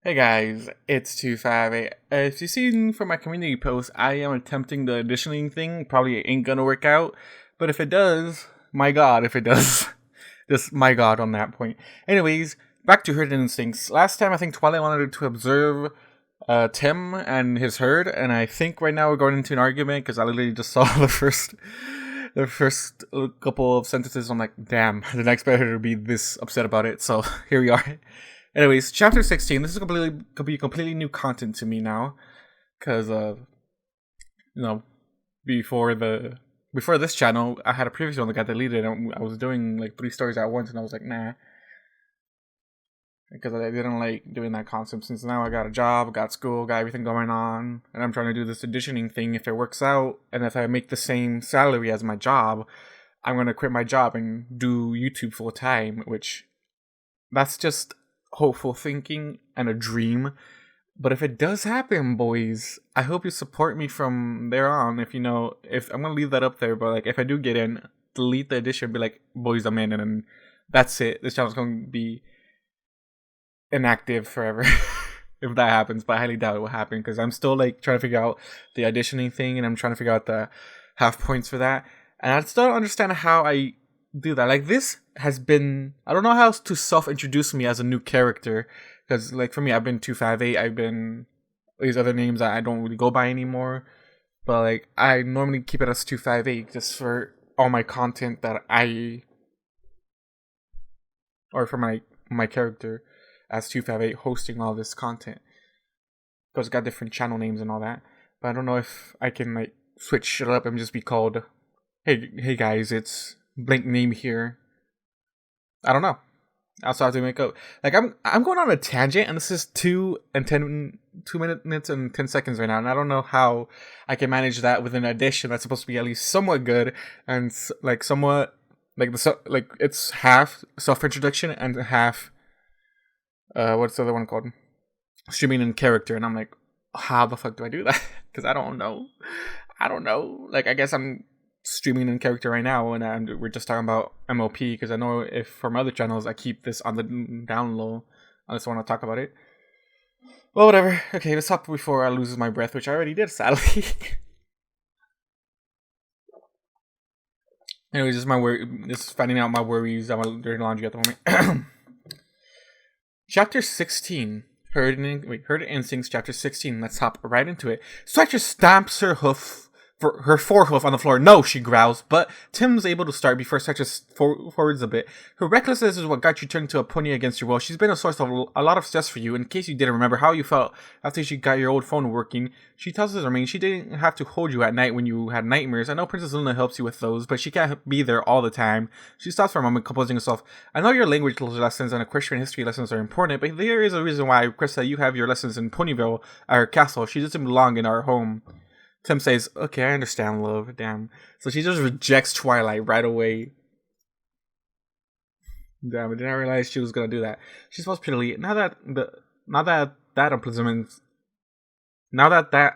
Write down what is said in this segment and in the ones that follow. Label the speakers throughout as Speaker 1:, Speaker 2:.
Speaker 1: Hey guys, it's 258. If you've seen from my community post, I am attempting the auditioning thing. Probably ain't gonna work out, but if it does, my god, if it does. Just my god on that point. Anyways, back to herd instincts. Last time I think Twilight wanted to observe Tim and his herd, and I think right now we're going into an argument because I literally just saw the first couple of sentences. I'm like, damn, the next better to be this upset about it. So here we are. Anyways, chapter 16. This is could be completely new content to me now, because before this channel, I had a previous one that got deleted, and I was doing like 3 stories at once, and I was like, nah, because I didn't like doing that concept. Since now I got a job, got school, got everything going on, and I'm trying to do this auditioning thing. If it works out, and if I make the same salary as my job, I'm gonna quit my job and do YouTube full time, which that's just hopeful thinking and a dream. But if it does happen, boys, I hope you support me from there on. If I'm gonna leave that up there, but like if I do get in, delete the edition, be like, boys, I'm in, and then that's it. This channel's gonna be inactive forever if that happens, but I highly doubt it will happen because I'm still like trying to figure out the auditioning thing, and I'm trying to figure out the half points for that, and I still don't understand how I do that. Like, this has been, I don't know how to self-introduce me as a new character, because like for me, I've been 258, I've been these other names that I don't really go by anymore, but like I normally keep it as 258 just for all my content that or for my character as 258 hosting all this content, because it's got different channel names and all that. But I don't know if I can like switch it up and just be called, hey guys, it's blank name here. I don't know. I also have to make up. Like, I'm going on a tangent, and this is 2 minutes and 10 seconds right now, and I don't know how I can manage that with an edition that's supposed to be at least somewhat good and like somewhat like it's half self introduction and half what's the other one called? Streaming in character. And I'm like, how the fuck do I do that? Because I don't know. Like, I guess I'm streaming in character right now, and we're just talking about MLP, because I know if from other channels I keep this on the down low unless I want to talk about it. Well, whatever. Okay, let's talk before I lose my breath, which I already did, sadly. Anyways, just finding out my worries. I'm doing laundry at the moment. Chapter 16. Herd Instincts, Chapter 16. Let's hop right into it. Stretcher stamps her forehoof on the floor. No, she growls, but Tim's able to start before Stretcher forwards a bit. Her recklessness is what got you turned to a pony against your will. She's been a source of a lot of stress for you. In case you didn't remember how you felt after she got your old phone working, she tells us, she didn't have to hold you at night when you had nightmares. I know Princess Luna helps you with those, but she can't be there all the time. She stops for a moment, composing herself. I know your language lessons and equestrian history lessons are important, but there is a reason why I request that you have your lessons in Ponyville at her castle. She doesn't belong in our home. Tim says, okay, I understand, love. Damn. So she just rejects Twilight right away. Damn, I didn't realize she was gonna do that. She smells prettily. Now that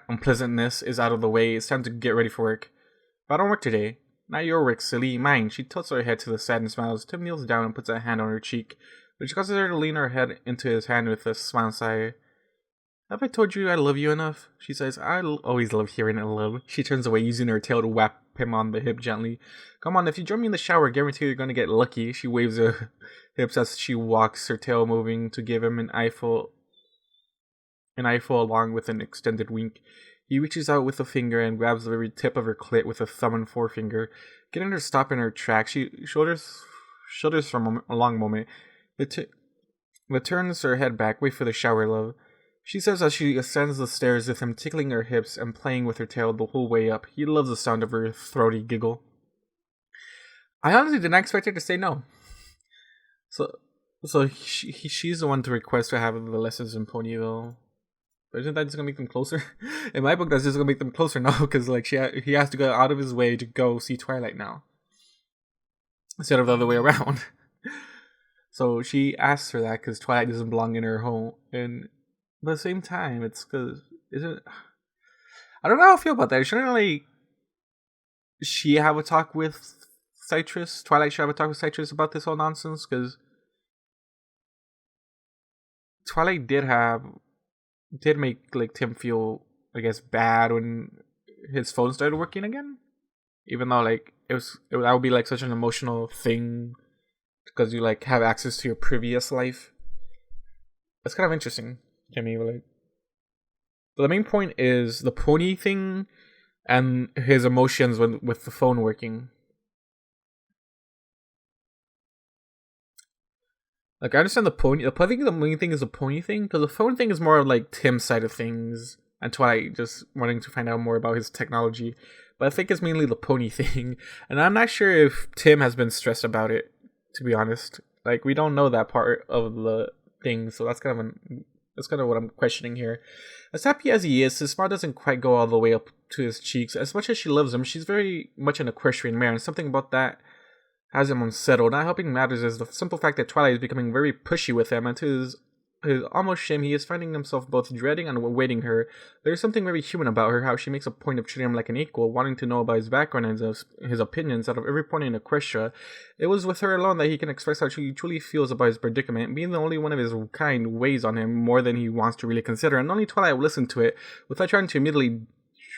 Speaker 1: unpleasantness is out of the way, it's time to get ready for work. But I don't work today. Not your work, silly. Mine. She tilts her head to the side and smiles. Tim kneels down and puts a hand on her cheek, which causes her to lean her head into his hand with a smile and sigh. Have I told you I love you enough? She says, I always love hearing it, love. She turns away, using her tail to whap him on the hip gently. Come on, if you join me in the shower, I guarantee you're going to get lucky. She waves her hips as she walks, her tail moving to give him an eyeful along with an extended wink. He reaches out with a finger and grabs the very tip of her clit with a thumb and forefinger, getting her to stop in her tracks. She shudders for a long moment, but turns her head back. Wait for the shower, love. She says as she ascends the stairs with him tickling her hips and playing with her tail the whole way up. He loves the sound of her throaty giggle. I honestly did not expect her to say no. So she's the one to request to have the lessons in Ponyville. But isn't that just gonna make them closer? In my book, that's just gonna make them closer now, because like he has to go out of his way to go see Twilight now, instead of the other way around. So she asks her that because Twilight doesn't belong in her home, but at the same time, it's because I don't know how I feel about that. Shouldn't she have a talk with Citrus? Twilight should have a talk with Citrus about this whole nonsense, because Twilight did have did make like Tim feel, I guess, bad when his phone started working again. Even though like that would be like such an emotional thing because you like have access to your previous life. That's kind of interesting to me. Like, but the main point is the pony thing and his emotions with the phone working. Like, I understand the pony. I think the main thing is the pony thing, because the phone thing is more of like Tim's side of things, and Twilight just wanting to find out more about his technology. But I think it's mainly the pony thing, and I'm not sure if Tim has been stressed about it. To be honest, like we don't know that part of the thing, so that's kind of what I'm questioning here. As happy as he is, his smile doesn't quite go all the way up to his cheeks. As much as she loves him, she's very much an equestrian mare, and something about that has him unsettled. Not helping matters is the simple fact that Twilight is becoming very pushy with him, and to his almost shame, he is finding himself both dreading and awaiting her. There's something very human about her, how she makes a point of treating him like an equal, wanting to know about his background and his opinions out of every pony in Equestria. It was with her alone that he can express how he truly feels about his predicament. Being the only one of his kind weighs on him more than he wants to really consider, and only Twilight will listen to it, without trying to immediately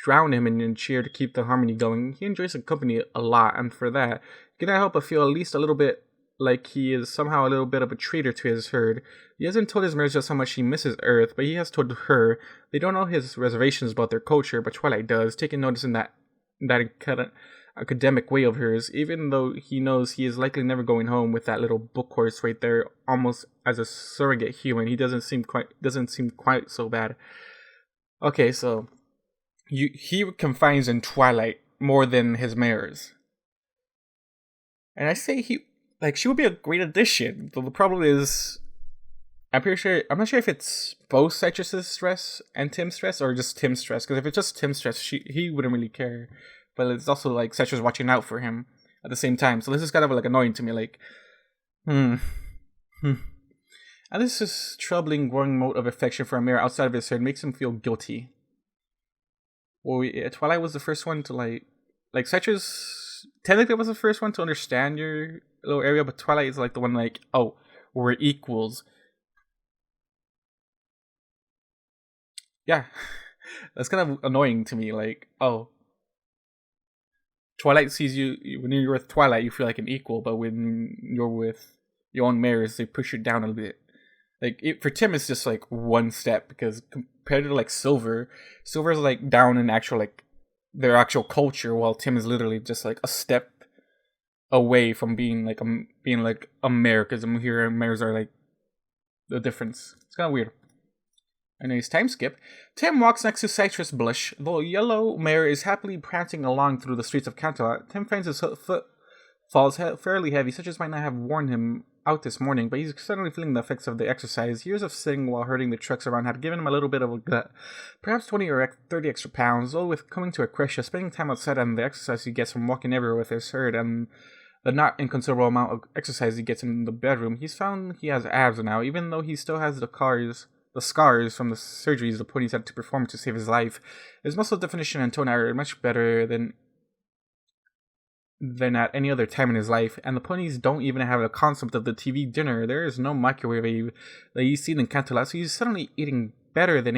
Speaker 1: drown him in cheer to keep the harmony going. He enjoys the company a lot, and for that, he cannot help but feel at least a little bit like he is somehow a little bit of a traitor to his herd. He hasn't told his mares just how much he misses Earth, but he has told her. They don't know his reservations about their culture, but Twilight does, taking notice in that academic way of hers, even though he knows he is likely never going home with that little book horse right there, almost as a surrogate human. He doesn't seem quite so bad. Okay, so he confides in Twilight more than his mares. And I say she would be a great addition. But the problem is, I'm not sure if it's both Citrus's stress and Tim's stress, or just Tim's stress. Because if it's just Tim's stress, he wouldn't really care. But it's also like Citrus watching out for him at the same time. So this is kind of like annoying to me. Like, And this troubling growing mode of affection for a mare outside of his herd makes him feel guilty. Well, Twilight was the first one to like Citrus technically was the first one to understand your little area, but Twilight is like the one like, oh, we're equals. Yeah, that's kind of annoying to me. Like, oh, Twilight sees you when you're with Twilight, you feel like an equal, but when you're with your own mares, they push you down a bit. Like for Tim, it's just like one step, because compared to like Silver's like down in actual like their actual culture, while Tim is literally just like a step away from being like a mare, because I'm here mares are like the difference. It's kind of weird. Anyways, time skip. Tim walks next to Citrus Bush. The yellow mare is happily prancing along through the streets of Canterlot. Tim finds his foot falls fairly heavy. Citrus might not have worn him out this morning, but he's suddenly feeling the effects of the exercise. Years of sitting while herding the trucks around had given him a little bit of a gut. Perhaps 20 or 30 extra pounds, though with coming to Equestria, spending time outside and the exercise he gets from walking everywhere with his herd, and the not inconsiderable amount of exercise he gets in the bedroom, he's found he has abs now, even though he still has the scars from the surgeries the ponies had to perform to save his life. His muscle definition and tone are much better than at any other time in his life, and the ponies don't even have a concept of the TV dinner. There is no microwave that you see in Canterlot, so he's suddenly eating better than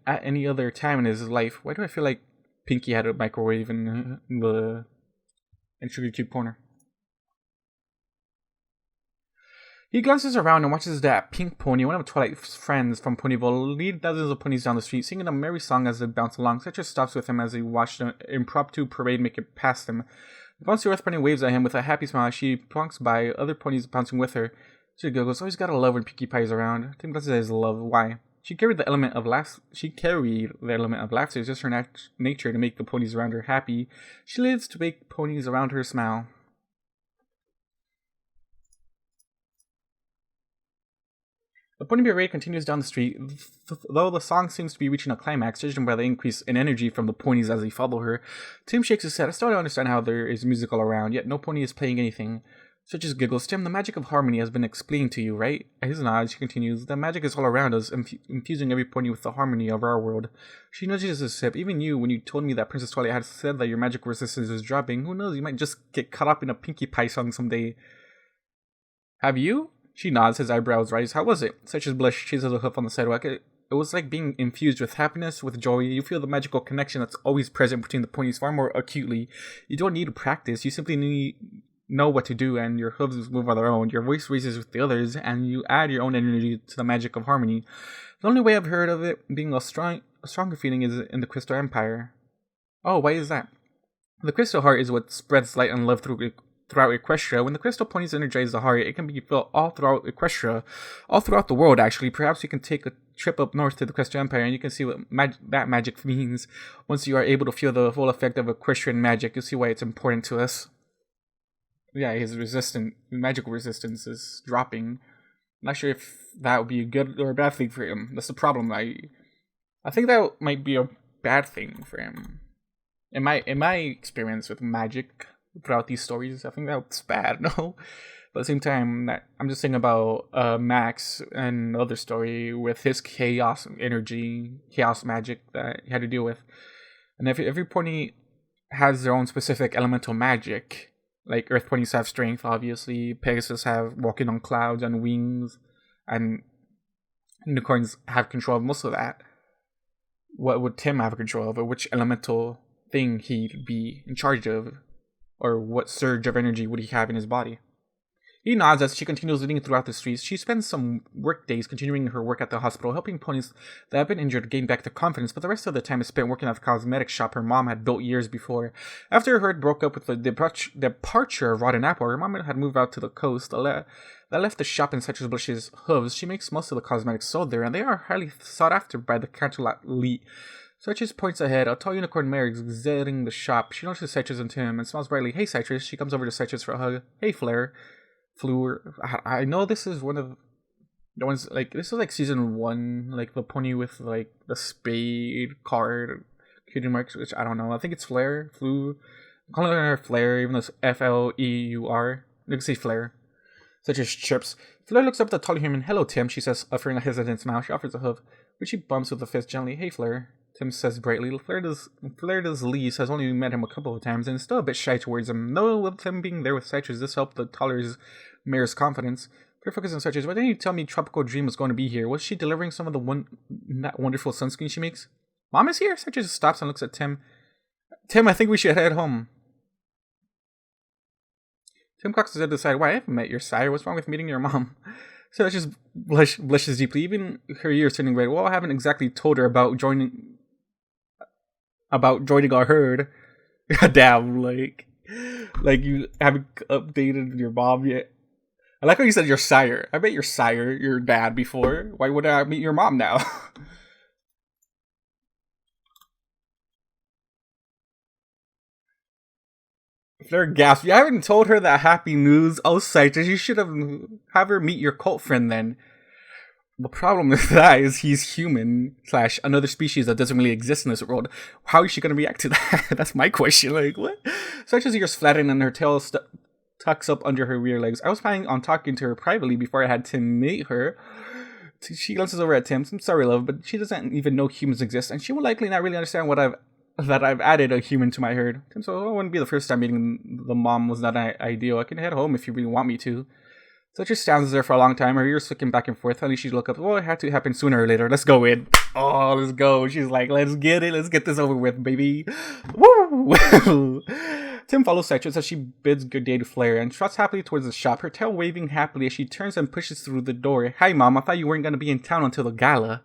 Speaker 1: at any other time in his life. Why do I feel like Pinky had a microwave in Sugar Cube Corner? He glances around and watches that pink pony, one of Twilight's friends from Ponyville, lead dozens of ponies down the street, singing a merry song as they bounce along. Citrus stops with him as he watched an impromptu parade make it past him. The bouncy Earth Pony waves at him with a happy smile as she plonks by, other ponies bouncing with her. She giggles. Always gotta love when Pinkie Pie is around. Tim glances at his love. Why? She carried the element of laughter. It's just her nature to make the ponies around her happy. She lives to make ponies around her smile. The pony parade continues down the street, though the song seems to be reaching a climax, judging by the increase in energy from the ponies as they follow her. Tim shakes his head. I still don't understand how there is music all around, yet no pony is playing anything. Citrus giggles. Tim, the magic of harmony has been explained to you, right? His nod, she continues. The magic is all around us, infusing every pony with the harmony of our world. She nudges his hip. Even you, when you told me that Princess Twilight had said that your magic resistance is dropping, who knows, you might just get caught up in a Pinkie Pie song someday. Have you? She nods, his eyebrows rise. How was it? Citrus blush, chases a hoof on the sidewalk. It was like being infused with happiness, with joy. You feel the magical connection that's always present between the ponies far more acutely. You don't need to practice. You simply know what to do, and your hooves move on their own. Your voice raises with the others, and you add your own energy to the magic of harmony. The only way I've heard of it being a stronger feeling is in the Crystal Empire. Oh, why is that? The Crystal Heart is what spreads light and love throughout Equestria. When the crystal ponies energize the heart, it can be felt all throughout Equestria, all throughout the world actually. Perhaps you can take a trip up north to the Crystal Empire and you can see what that magic means. Once you are able to feel the full effect of equestrian magic, you'll see why it's important to us. Yeah, his magical resistance is dropping. Not sure if that would be a good or a bad thing for him. That's the problem. I think that might be a bad thing for him. In my experience with magic throughout these stories, I think that's bad, no? But at the same time, I'm just thinking about Max and the other story with his chaos energy, chaos magic that he had to deal with. And every pony has their own specific elemental magic. Like Earth ponies have strength, obviously. Pegasus have walking on clouds and wings. And unicorns have control of most of that. What would Tim have control of? Or which elemental thing he'd be in charge of? Or what surge of energy would he have in his body? He nods as she continues leading throughout the streets. She spends some work days continuing her work at the hospital, helping ponies that have been injured gain back their confidence, but the rest of the time is spent working at the cosmetic shop her mom had built years before. After her herd broke up with the departure of Rotten Apple, her mom had moved out to the coast. That left the shop in Citrus Blush's hooves. She makes most of the cosmetics sold there, and they are highly sought after by the Canterlot elite. Citrus points ahead. A tall unicorn mare is exiting the shop. She notices Citrus and Tim and smiles brightly. Hey, Citrus. She comes over to Citrus for a hug. Hey, Fleur. I know this is one of the ones, like, this is like season 1, like the pony with like the spade card, cutie marks, which I don't know. I think it's Fleur. I'm calling her Fleur, even though it's Fleur. You can say Fleur. Citrus chirps. Fleur looks up at the tall human. Hello, Tim, she says, offering a hesitant smile. She offers a hoof, which she bumps with a fist gently. Hey, Fleur. Tim says brightly. Fleur does Lise has only met him a couple of times and is still a bit shy towards him. No, with him being there with Citrus, this helped the taller mare's confidence. Fleur focuses on Citrus. Why didn't you tell me Tropical Dream was going to be here? Was she delivering some of that wonderful sunscreen she makes? Mom is here? Citrus stops and looks at Tim. Tim, I think we should head home. Tim cocks his head to the side. Why, I haven't met your sire. What's wrong with meeting your mom? So it just blushes deeply. Even her ears turning red. Well, I haven't exactly told her about joining our herd. Damn, like you haven't updated your mom yet. I like how you said your sire. I bet your sire, your dad before. Why would I meet your mom now? Fleur gasped. You haven't told her that happy news? Oh, Citrus, you should have her meet your cult friend then. The problem with that is he's human / another species that doesn't really exist in this world. How is she going to react to that? That's my question. Like, what? Citrus' ears flatten and her tail tucks up under her rear legs. I was planning on talking to her privately before I had Tim meet her. She glances over at Tim. I'm sorry, love, but she doesn't even know humans exist, and she will likely not really understand that I've added a human to my herd. Tim said, it wouldn't be the first time meeting the mom was not ideal. I can head home if you really want me to. So she stands there for a long time, her ears flicking back and forth. Finally, she look up. Well, it had to happen sooner or later. Let's go in. Oh, let's go. She's like, let's get it. Let's get this over with, baby. Woo! Tim follows Citrus as she bids good day to Fleur and trots happily towards the shop, her tail waving happily as she turns and pushes through the door. Hi, Mom. I thought you weren't going to be in town until the gala.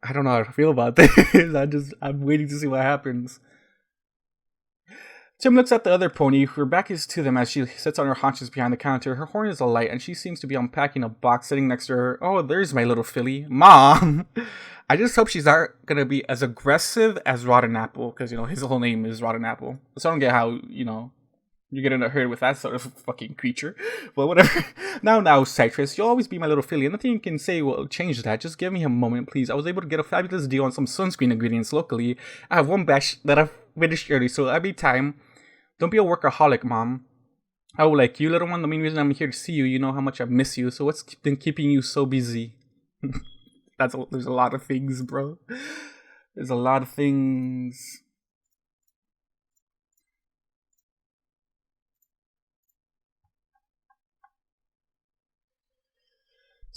Speaker 1: I don't know how to feel about this. I'm waiting to see what happens. Tim looks at the other pony. Her back is to them as she sits on her haunches behind the counter. Her horn is alight, and she seems to be unpacking a box sitting next to her. Oh, there's my little filly. Mom! I just hope she's not going to be as aggressive as Rotten Apple, because, his whole name is Rotten Apple. So I don't get how, you get in a herd with that sort of fucking creature. But whatever. Now, Citrus, you'll always be my little filly, and nothing you can say will change that. Just give me a moment, please. I was able to get a fabulous deal on some sunscreen ingredients locally. I have one batch that I've finished early, so every time. Don't be a workaholic, Mom. Oh, like you, little one, the main reason I'm here to see you, you know how much I miss you, so what's been keeping you so busy? There's a lot of things, bro. There's a lot of things.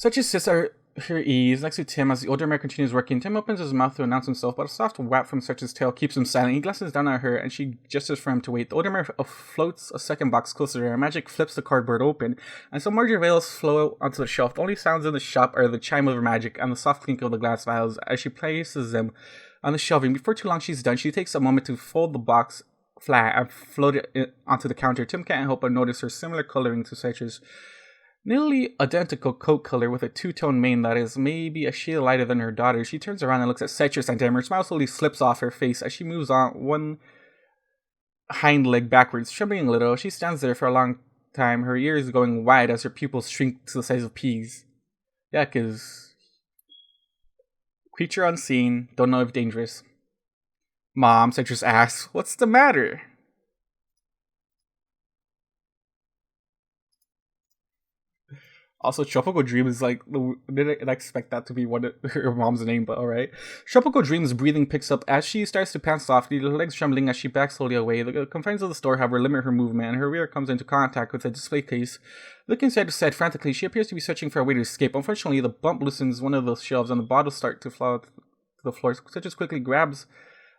Speaker 1: Such sits at her ease next to Tim as the older man continues working. Tim opens his mouth to announce himself, but a soft whap from Such's tail keeps him silent. He glances down at her, and she gestures for him to wait. The older man floats a second box closer to her. Magic flips the cardboard open, and some larger vials flow onto the shelf. The only sounds in the shop are the chime of her magic and the soft clink of the glass vials as she places them on the shelving. Before too long she's done, she takes a moment to fold the box flat and float it onto the counter. Tim can't help but notice her similar coloring to Such's. Nearly identical coat color with a two-tone mane that is maybe a shade lighter than her daughter. She turns around and looks at Citrus and Tim. Her smile slowly slips off her face as she moves on one hind leg backwards, trembling a little. She stands there for a long time, her ears going wide as her pupils shrink to the size of peas. Yeah, 'cause creature unseen, don't know if dangerous. Mom, Citrus asks, "What's the matter?" Also, Tropical Dream is like, didn't expect that to be one of her mom's name, but alright. Tropical Dream's breathing picks up as she starts to pant softly, her legs trembling as she backs slowly away. The confines of the store, however, limit her movement, and her rear comes into contact with a display case. Looking side to side frantically, she appears to be searching for a way to escape. Unfortunately, the bump loosens one of the shelves, and the bottles start to fall to the floor. Citrus quickly grabs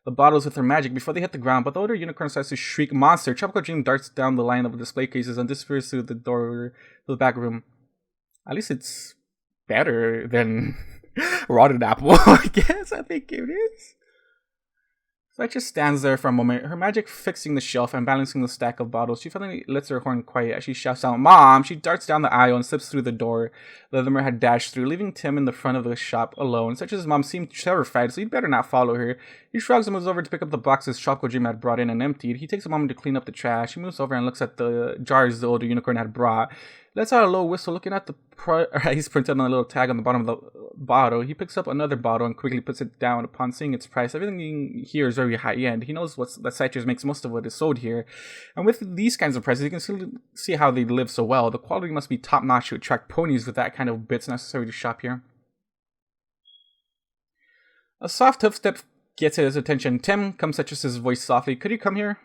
Speaker 1: the bottles with her magic before they hit the ground, but the older unicorn starts to shriek, "Monster!" Tropical Dream darts down the line of the display cases and disappears through the door to the back room. At least it's better than Rotten Apple, I guess. I think it is. So just stands there for a moment, her magic fixing the shelf and balancing the stack of bottles. She finally lets her horn quiet as she shouts out, "Mom!" She darts down the aisle and slips through the door the other had dashed through, leaving Tim in the front of the shop alone. Such as his mom seemed terrified, so he'd better not follow her. He shrugs and moves over to pick up the boxes Tropical Dream had brought in and emptied. He takes a moment to clean up the trash. He moves over and looks at the jars the older unicorn had brought. Lets out a low whistle, looking at the price printed on a little tag on the bottom of the bottle. He picks up another bottle and quickly puts it down upon seeing its price. Everything here is very high end. He knows that Citrus makes most of what is sold here. And with these kinds of prices, you can still see how they live so well. The quality must be top notch to attract ponies with that kind of bits necessary to shop here. A soft hoof step gets his attention. "Tim," comes Citrus's voice softly. "Could you come here?"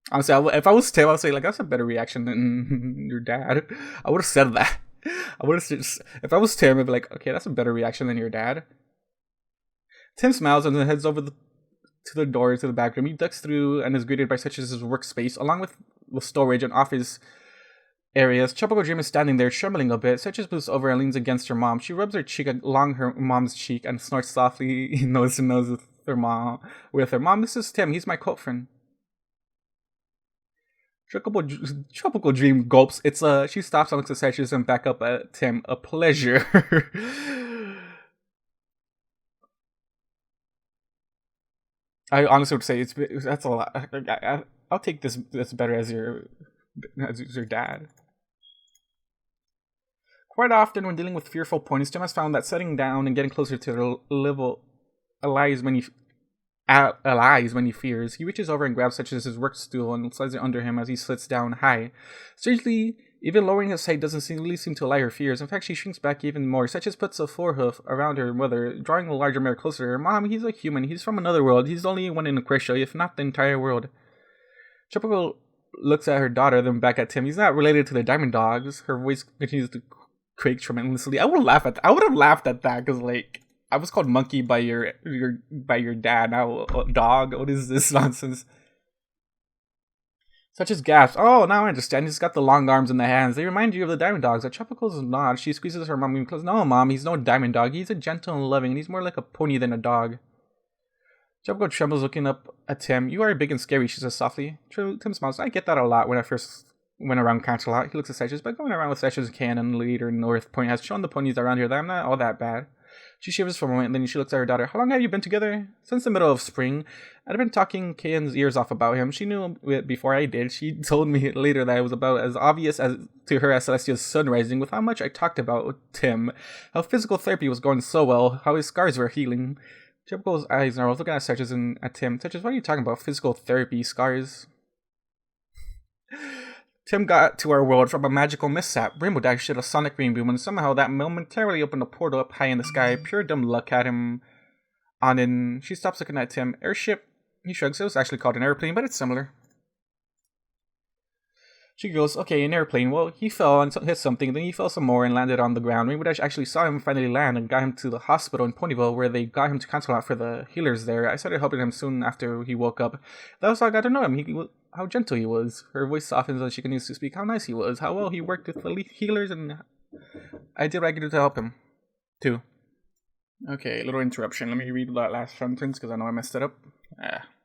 Speaker 1: Honestly, if I was Tim, I would say, like, that's a better reaction than your dad. I would have said that. I would have just, if I was Tim, I'd be like, okay, that's a better reaction than your dad. Tim smiles and then heads over to the door to the back room. He ducks through and is greeted by such as his workspace, along with the storage and office areas. Tropical Dream is standing there, trembling a bit. Such as moves over and leans against her mom. She rubs her cheek along her mom's cheek and snorts softly, nose to nose with her mom. "Mom, this is Tim. He's my cult friend." Tropical Dream gulps. She stops and looks at Citrus and back up at Tim. "A pleasure." I honestly would say that's a lot. I'll take this better as your dad. Quite often, when dealing with fearful ponies, Tim has found that setting down and getting closer to their level allies many fears. He reaches over and grabs such as his work stool and slides it under him as he sits down high. Strangely, even lowering his height doesn't really seem to allay her fears. In fact, she shrinks back even more. Such as puts a forehoof around her mother, drawing the larger mare closer to her. "Mom, he's a human. He's from another world. He's the only one in Aquatia, if not the entire world." Tropical looks at her daughter, then back at Tim. "He's not related to the Diamond Dogs." Her voice continues to quake tremendously. I would have laughed at that, because, like, I was called monkey by your dad. Now dog. What is this nonsense? Such as gasps. "Oh, now I understand. He's got the long arms and the hands. They remind you of the Diamond Dogs." At Tropical's nod, she squeezes her mom even close. "No, Mom, he's no Diamond Dog. He's a gentle and loving, and he's more like a pony than a dog." Tropical trembles, looking up at Tim. "You are big and scary," she says softly. Tim smiles. "I get that a lot when I first went around Canterlot." He looks at Citrus, but going around with Citrus and Cayanne and later North Point has shown the ponies around here that I'm not all that bad. She shivers for a moment, and then she looks at her daughter. "How long have you been together?" "Since the middle of spring. I'd been talking Cayanne's ears off about him. She knew it before I did. She told me later that it was about as obvious to her as Celestia's sun rising, with how much I talked about Tim, how physical therapy was going so well, how his scars were healing." Tropical's eyes narrow, looking at Citrus and at Tim. "Citrus, what are you talking about? Physical therapy? Scars?" "Tim got to our world from a magical mishap. Rainbow Dash did a sonic rainboom, and somehow that momentarily opened a portal up high in the sky. Pure dumb luck had him on in." She stops looking at Tim. "Airship?" He shrugs. "It was actually called an airplane, but it's similar." She goes, okay, an airplane. Well, he fell and hit something, then he fell some more and landed on the ground. Maybe I actually saw him finally land and got him to the hospital in Ponyville, where they got him to Canterlot for the healers there. I started helping him soon after he woke up. That was how I got to know him. How gentle he was. Her voice softens as she continues to speak. How nice he was. How well he worked with the healers, and I did what I could do to help him, too. Okay, little interruption. Let me read that last sentence because I know I messed it up.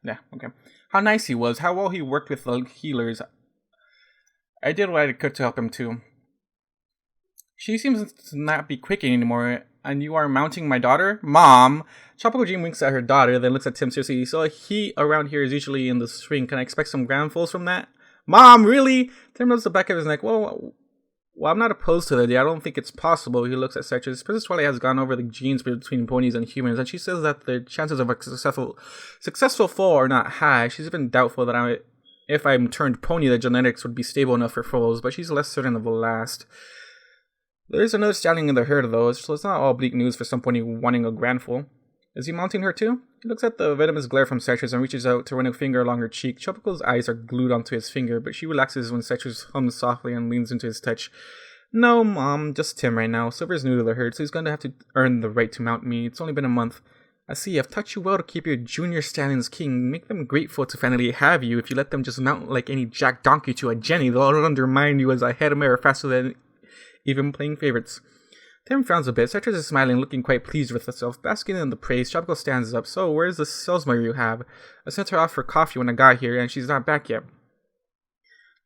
Speaker 1: Yeah, okay. How nice he was. How well he worked with the healers. I did what I could to help him too. She seems to not be quaking anymore, and you are mounting my daughter? Mom! Tropical Dream winks at her daughter, then looks at Tim seriously. So he around here is usually in the spring. Can I expect some grandfuls from that? Mom, really? Tim rubs the back of his neck. Well, I'm not opposed to the idea. I don't think it's possible. He looks at Citrus. Princess Twilight has gone over the genes between ponies and humans, and she says that the chances of a successful foal are not high. She's even doubtful that if I'm turned pony, the genetics would be stable enough for foals, but she's less certain of the last. There is another stallion in the herd, though, so it's not all bleak news for some pony wanting a grandfoal. Is he mounting her too? He looks at the venomous glare from Citrus and reaches out to run a finger along her cheek. Tropical's eyes are glued onto his finger, but she relaxes when Citrus hums softly and leans into his touch. No, Mom, just Tim right now. Silver's new to the herd, so he's going to have to earn the right to mount me. It's only been a month. I see, I've taught you well to keep your junior stallions king. Make them grateful to finally have you. If you let them just mount like any jack donkey to a Jenny, they'll undermine you as a head of mare faster than even playing favorites. Tim frowns a bit. Citrus is smiling, looking quite pleased with herself. Basking in the praise, Tropical stands up. So, where's the salesman you have? I sent her off for coffee when I got here, and she's not back yet.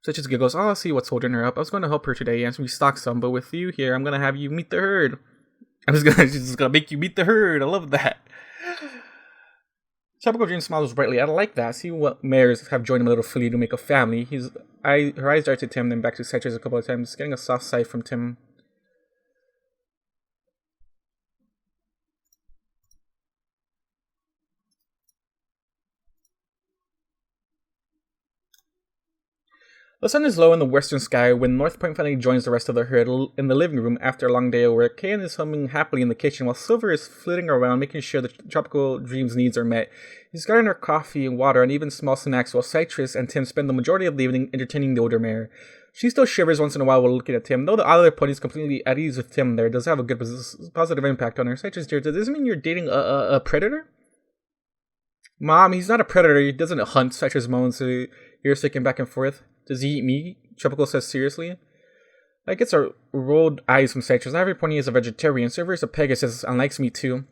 Speaker 1: Citrus giggles. Oh, I'll see what's holding her up. I was going to help her today and restock some, but with you here, I'm going to have you meet the herd. She's just going to make you meet the herd. I love that. Tropical Dream smiles brightly. I like that. See what mares have joined a little filly to make a family. Her eyes dart to Tim, then back to Citrus a couple of times, getting a soft sigh from Tim. The sun is low in the western sky when North Point finally joins the rest of the herd in the living room after a long day of work. Cayanne is humming happily in the kitchen while Silver is flitting around making sure the Tropical Dream's needs are met. He's gotten her coffee and water and even small snacks while Citrus and Tim spend the majority of the evening entertaining the older mare. She still shivers once in a while while looking at Tim. Though the other pony is completely at ease with Tim there, does have a good positive impact on her. Citrus jeers, does this mean you're dating a predator? Mom, he's not a predator. He doesn't hunt. Citrus moans, ears sticking back and forth. Does he eat meat? Tropical says seriously. I gets a rolled eyes from Citrus. Not every pony is a vegetarian. Silver is a Pegasus and likes meat too.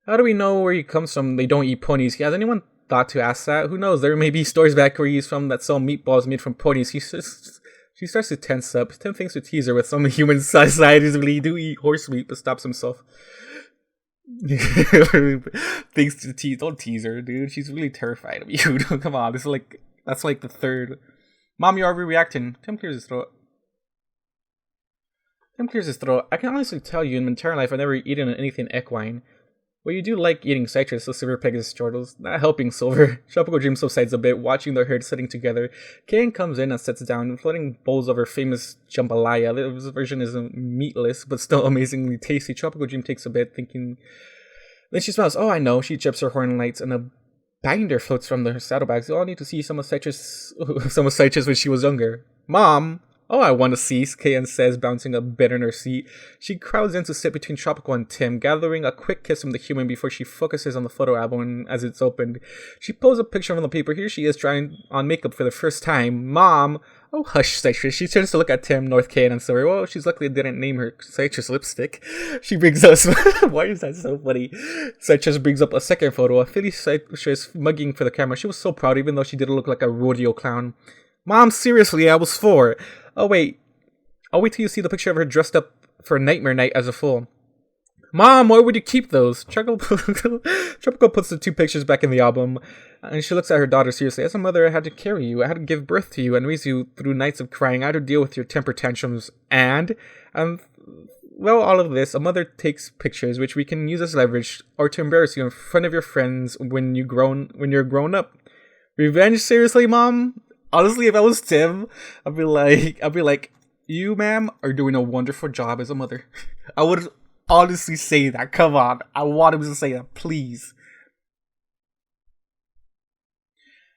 Speaker 1: How do we know where he comes from? They don't eat ponies. Has anyone thought to ask that? Who knows? There may be stores back where he's from that sell meatballs made from ponies. She starts to tense up. Tim thinks to tease her with some human societies really do eat horse meat, but stops himself. Thinks to tease. Don't tease her, dude. She's really terrified of you. Come on, that's like the third. Mom, you're overreacting. Tim clears his throat. I can honestly tell you in my entire life I've never eaten anything equine. Well, you do like eating Citrus, so Silver Pegasus chortles. Not helping Silver. Tropical Dream subsides a bit, watching the herd sitting together. Cayanne comes in and sits down, floating bowls of her famous jambalaya. This version is meatless, but still amazingly tasty. Tropical Dream takes a bit, thinking. Then she smiles. Oh, I know. She chips her horn lights, and a binder floats from her saddlebags. You all need to see some of Citrus when she was younger. Mom! Oh, I want to see, Cayanne says, bouncing a bit in her seat. She crowds in to sit between Tropical and Tim, gathering a quick kiss from the human before she focuses on the photo album as it's opened. She pulls a picture from the paper. Here she is trying on makeup for the first time. Mom! Oh, hush, Citrus. She turns to look at Tim, North, Cayanne, and Silver. Well, she's luckily didn't name her Citrus lipstick. She brings us... Why is that so funny? Citrus brings up a second photo. A filly Citrus mugging for the camera. She was so proud, even though she didn't look like a rodeo clown. Mom, seriously, I was 4. Oh, wait. I'll wait till you see the picture of her dressed up for Nightmare Night as a fool. Mom, why would you keep those? Tropical puts the 2 pictures back in the album, and she looks at her daughter seriously. As a mother, I had to carry you. I had to give birth to you and raise you through nights of crying. I had to deal with your temper tantrums. Well, all of this, a mother takes pictures, which we can use as leverage, or to embarrass you in front of your friends when you're grown up. Revenge? Seriously, Mom? Honestly, if I was Tim, I'd be like, you, ma'am, are doing a wonderful job as a mother. I would honestly say that. Come on. I want him to say that, please.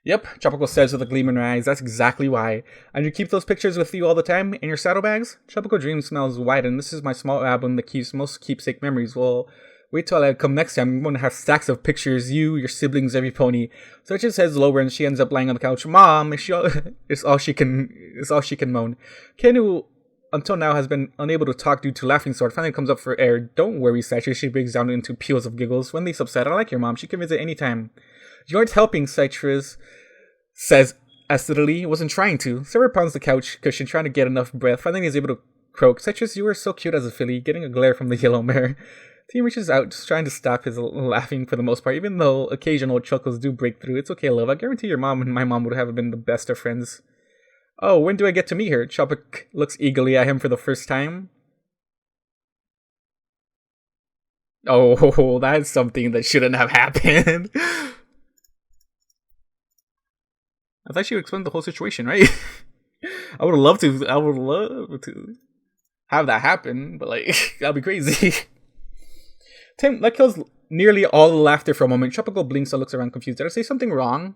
Speaker 1: Yep, Tropical says with a gleam in her eyes. That's exactly why. And you keep those pictures with you all the time in your saddlebags? Tropical Dream smiles wide, and this is my small album that keeps most keepsake memories. Well, wait till I come next time. I'm going to have stacks of pictures, you, your siblings, every pony. So it just heads lower, and she ends up lying on the couch. Mom, it's all she can moan. Ken, who until now has been unable to talk due to laughing sort, finally comes up for air. Don't worry, Citrus. She breaks down into peals of giggles. When Lee's upset, I like your mom. She can visit anytime. You aren't helping, Citrus says acidly. Wasn't trying to. Sarah pounds the couch cushion, trying to get enough breath. Finally, he's able to croak. Citrus, you were so cute as a filly, getting a glare from the yellow mare. Tim reaches out, just trying to stop his laughing for the most part, even though occasional chuckles do break through. It's okay, love. I guarantee your mom and my mom would have been the best of friends. Oh, when do I get to meet her? Chopik looks eagerly at him for the first time. Oh, that's something that shouldn't have happened. I thought she would explain the whole situation, right? I would love to have that happen, but that'd be crazy. Tim, that kills nearly all the laughter for a moment. Tropical blinks and looks around confused. Did I say something wrong?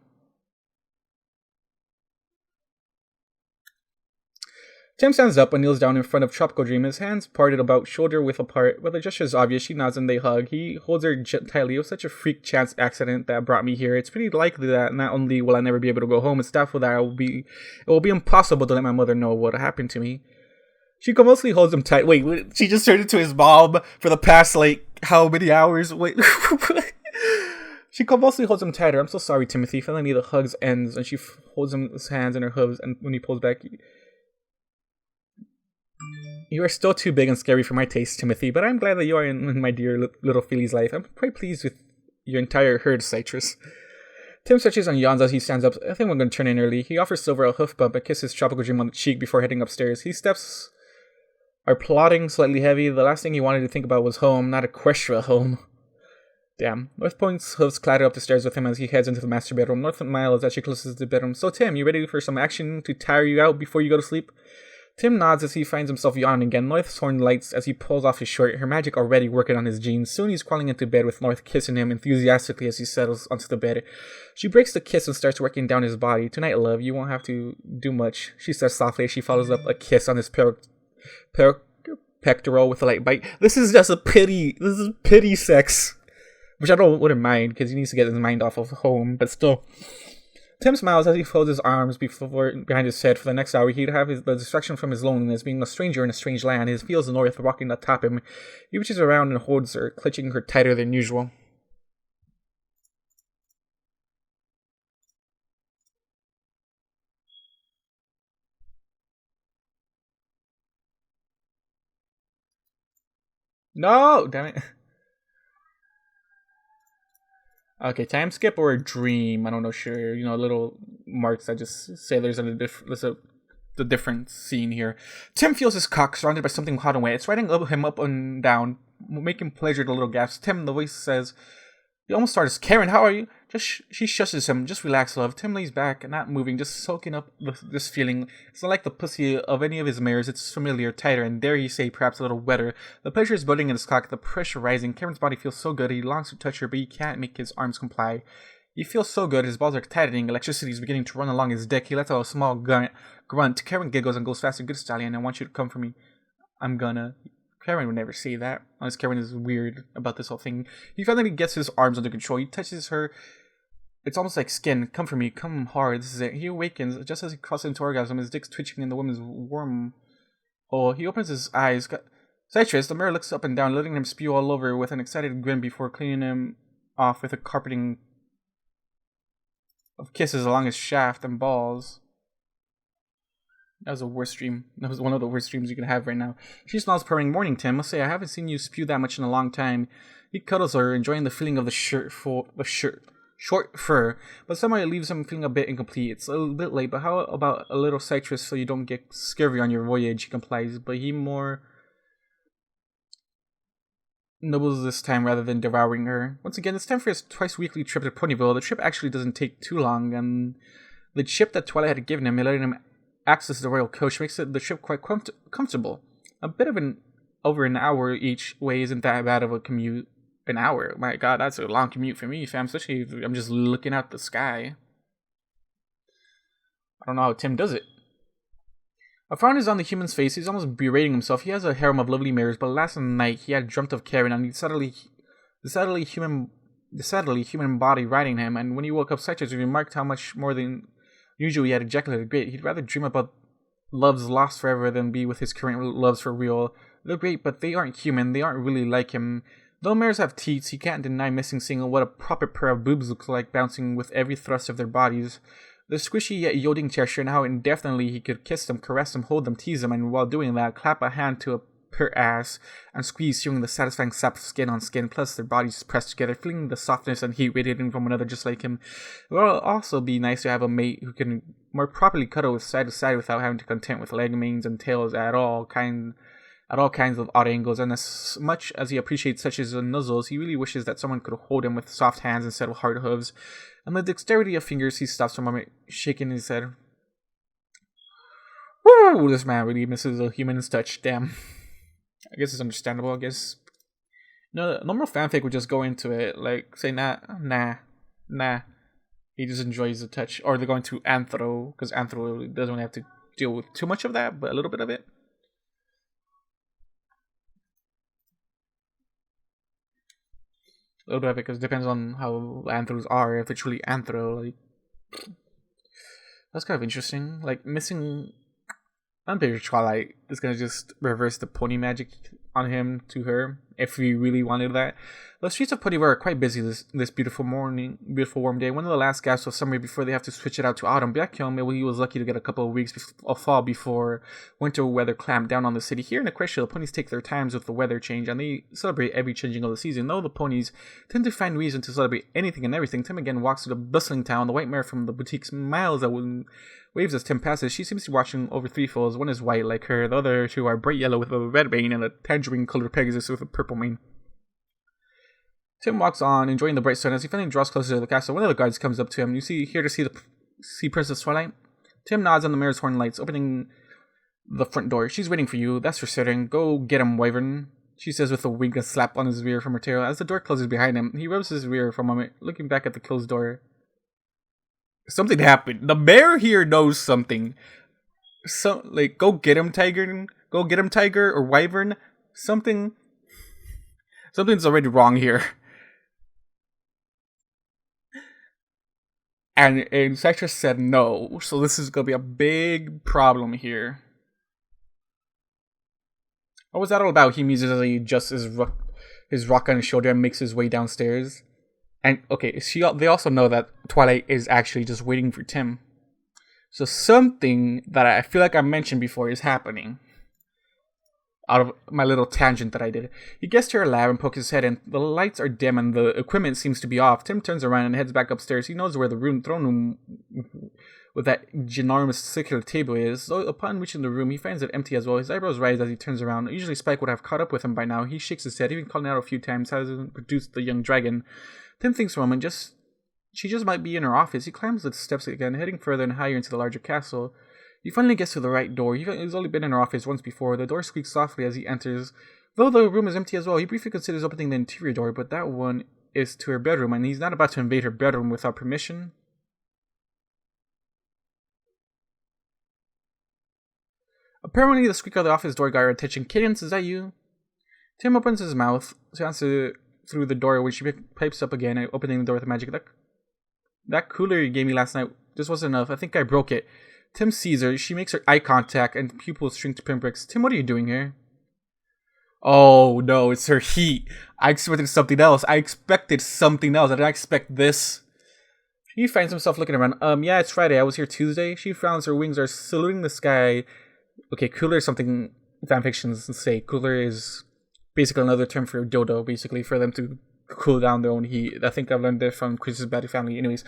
Speaker 1: Tim stands up and kneels down in front of Tropical Dream, his hands parted about shoulder width apart. While the gesture is obvious, she nods and they hug. He holds her tightly. It was such a freak chance accident that brought me here. It's pretty likely that not only will I never be able to go home, it's doubtful that it will be impossible to let my mother know what happened to me. She convulsively holds him tight. Wait, she just turned into his mom for the past, how many hours? Wait. She convulsively holds him tighter. I'm so sorry, Timonthy. Finally, the hugs ends, and she holds his hands in her hooves, and when he pulls back... You are still too big and scary for my taste, Timonthy, but I'm glad that you are in my dear little filly's life. I'm quite pleased with your entire herd, Citrus. Tim stretches and yawns as he stands up. I think we're going to turn in early. He offers Silver a hoof bump and kisses Tropical Dream on the cheek before heading upstairs. His steps are plodding, slightly heavy. The last thing he wanted to think about was home, not Equestria home. Damn. North Point's hooves clatter up the stairs with him as he heads into the master bedroom. North smiles as she closes the bedroom. So, Tim, you ready for some action to tire you out before you go to sleep? Tim nods as he finds himself yawning again. North's horn lights as he pulls off his shirt, her magic already working on his jeans. Soon he's crawling into bed with North kissing him enthusiastically as he settles onto the bed. She breaks the kiss and starts working down his body. Tonight, love, you won't have to do much, she says softly as she follows up a kiss on his pectoral with a light bite. This is pity sex. Which I wouldn't mind, because he needs to get his mind off of home, but still... Tim smiles as he folds his arms behind his head. For the next hour, he'd have the distraction from his loneliness, being a stranger in a strange land. He feels the North walking atop him. He reaches around and holds her, clutching her tighter than usual. No! Damn it. Okay, time skip or a dream? I don't know, sure. Little marks that just say there's the different scene here. Tim feels his cock surrounded by something hot and wet. It's riding him up and down, making pleasure to little gasps. Tim, the voice says, you almost started. Karen, how are you? She shushes him. Just relax, love. Tim lays back, not moving, just soaking up this feeling. It's not like the pussy of any of his mares. It's familiar, tighter, and dare you say, perhaps a little wetter. The pleasure is building in his cock, the pressure rising. Karen's body feels so good. He longs to touch her, but he can't make his arms comply. He feels so good. His balls are tightening. Electricity is beginning to run along his dick. He lets out a small grunt. Karen giggles and goes faster. Good stallion. I want you to come for me. I'm gonna. Karen would never say that, unless Karen is weird about this whole thing. He finally gets his arms under control. He touches her. It's almost like skin. Come for me. Come hard. This is it. He awakens. Just as he crosses into orgasm, his dick's twitching in the woman's warm hole. He opens his eyes. Citrus, the mirror looks up and down, letting him spew all over with an excited grin before cleaning him off with a carpeting of kisses along his shaft and balls. That was the worst dream. That was one of the worst dreams you can have right now. She smiles, purring. Morning, Tim. Must say, I haven't seen you spew that much in a long time. He cuddles her, enjoying the feeling of the short fur, but somehow it leaves him feeling a bit incomplete. It's a little bit late, but how about a little citrus so you don't get scurvy on your voyage? He complies, but he more nibbles this time rather than devouring her. Once again, it's time for his twice-weekly trip to Ponyville. The trip actually doesn't take too long, and the chip that Twilight had given him, letting him access the royal coach, makes the trip quite comfortable. A bit of over an hour each way isn't that bad of a commute. An hour? My god, that's a long commute for me, fam. Especially if I'm just looking out the sky. I don't know how Tim does it. A frown is on the human's face. He's almost berating himself. He has a harem of lovely mirrors, but last night he had dreamt of Cayanne and the sadly human body riding him, and when he woke up sightless, he remarked how much more than usual he had ejaculated. Great. He'd rather dream about loves lost forever than be with his current loves for real. They're great, but they aren't human. They aren't really like him. Though mares have teats, he can't deny missing seeing what a proper pair of boobs looks like bouncing with every thrust of their bodies. The squishy yet yielding gesture and how indefinitely he could kiss them, caress them, hold them, tease them, and while doing that, clap a hand to her ass and squeeze, feeling the satisfying sap of skin on skin, plus their bodies pressed together, feeling the softness and heat radiating from another just like him. It will also be nice to have a mate who can more properly cuddle with side to side without having to contend with leg, manes, and tails at all kinds of odd angles, and as much as he appreciates such as nuzzles, he really wishes that someone could hold him with soft hands instead of hard hooves. And the dexterity of fingers, he stops for a moment, shaking his head. Woo! This man really misses a human's touch. Damn. I guess it's understandable, I guess. No, normal fanfic would just go into it, like, say, nah. He just enjoys the touch. Or they're going to anthro, because anthro doesn't really have to deal with too much of that, but a little bit of it. A little bit of it, because it depends on how anthros are, if it's really anthro, like... That's kind of interesting. Like, missing... I'm pretty sure Twilight is going to just reverse the pony magic on him to her, if we really wanted that. The streets of Ponyville are quite busy this beautiful warm day. One of the last gasps of summer before they have to switch it out to autumn. Back home, he was lucky to get a couple of weeks of fall before winter weather clamped down on the city. Here in Equestria, the ponies take their times with the weather change, and they celebrate every changing of the season. Though the ponies tend to find reason to celebrate anything and everything, Tim again walks through the bustling town. The white mare from the boutique smiles at when waves as Tim passes. She seems to be watching over three foals. One is white like her, the other two are bright yellow with a red mane and a tangerine colored Pegasus with a purple mane. Tim walks on, enjoying the bright sun. As he finally draws closer to the castle, one of the guards comes up to him. Here to see Princess Twilight? Tim nods on the mare's horn lights, opening the front door. She's waiting for you, that's for certain. Go get him, Wyvern, she says with a wink and slap on his rear from her tail. As the door closes behind him, he rubs his rear for a moment, looking back at the closed door. Something happened. The mayor here knows something. Go get him, Tiger. Go get him, Tiger or Wyvern. Something's already wrong here. And Citrus said no, so this is gonna be a big problem here. What was that all about? He muses as he adjusts his rock on his shoulder and makes his way downstairs. And okay, they also know that Twilight is actually just waiting for Tim. So something that I feel like I mentioned before is happening. Out of my little tangent that I did. He gets to her lab and pokes his head in. The lights are dim and the equipment seems to be off. Tim turns around and heads back upstairs. He knows where the throne room with that ginormous circular table is. So upon reaching the room, he finds it empty as well. His eyebrows rise as he turns around. Usually Spike would have caught up with him by now. He shakes his head, even calling out a few times, hasn't produced the young dragon. Tim thinks for a moment, she just might be in her office. He climbs the steps again, heading further and higher into the larger castle. He finally gets to the right door. He's only been in her office once before. The door squeaks softly as he enters. Though the room is empty as well, he briefly considers opening the interior door, but that one is to her bedroom, and he's not about to invade her bedroom without permission. Apparently, the squeak of the office door got her attention. Cadence, is that you? Tim opens his mouth to answer through the door, which she pipes up again, opening the door with a magic. That cooler you gave me last night just wasn't enough. I think I broke it. Tim sees her. She makes her eye contact and pupils shrink to pinpricks. Tim, what are you doing here? Oh no, it's her heat. I expected something else. I didn't expect this. He finds himself looking around. Yeah, it's Friday. I was here Tuesday. She frowns. Her wings are saluting the sky. Okay, cooler is something fanfictions say. Cooler is basically another term for dodo, basically, for them to cool down their own heat. I think I've learned that from Chris's Batty Family. Anyways,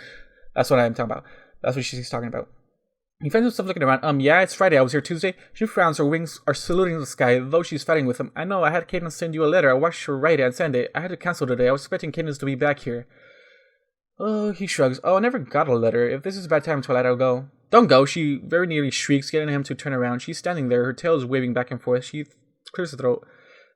Speaker 1: that's what I'm talking about. That's what she's talking about. He finds himself looking around. Yeah, it's Friday. I was here Tuesday. She frowns. Her wings are saluting the sky, though she's fighting with him. I know. I had Cadence send you a letter. I watched her write it and send it. I had to cancel today. I was expecting Cadence to be back here. Oh, he shrugs. Oh, I never got a letter. If this is a bad time, Twilight, I'll go. Don't go. She very nearly shrieks, getting him to turn around. She's standing there. Her tail is waving back and forth. She clears her throat.